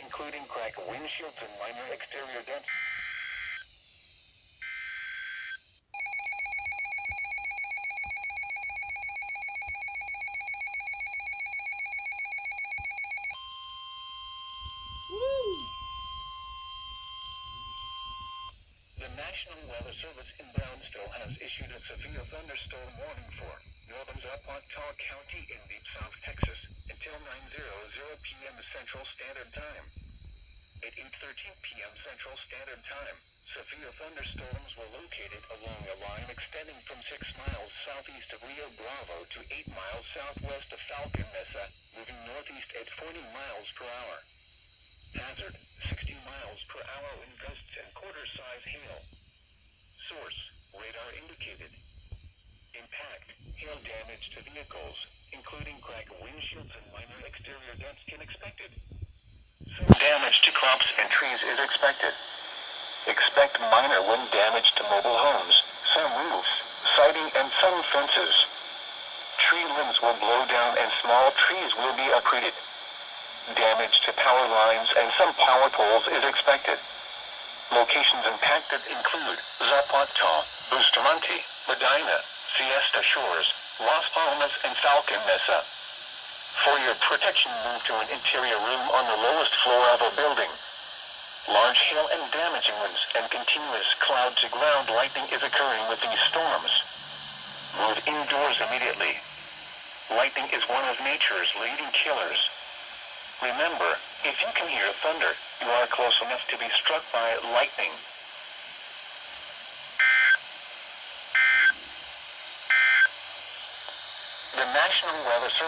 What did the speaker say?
including cracked windshields and minor exterior dents. The National Weather Service in Brownsville has issued a severe thunderstorm warning for northern Zapata County in deep South Texas until 9:00 p.m. Central Standard Time. At 8:13 p.m. Central Standard Time, severe thunderstorms were located along a line extending from 6 miles southeast of Rio Bravo to 8 miles southwest of Falcon Mesa, moving northeast at 40 miles per hour. Hazard, 60 miles per hour wind gusts and quarter-size hail. Source, radar indicated. Impact, hail damage to vehicles, including cracked windshields and minor exterior dents expected. Some damage to crops and trees is expected. Expect minor wind damage to mobile homes, some roofs, siding, and some fences. Tree limbs will blow down and small trees will be uprooted. Damage to power lines and some power poles is expected. Locations impacted include Zapata, Bustamante, Medina, Fiesta Shores, Las Palmas, and Falcon Mesa. For your protection, move to an interior room on the lowest floor of a building. Large hail and damaging winds and continuous cloud-to-ground lightning is occurring with these storms. Move indoors immediately. Lightning is one of nature's leading killers. Remember, if you can hear thunder, you are close enough to be struck by lightning. The National Weather Service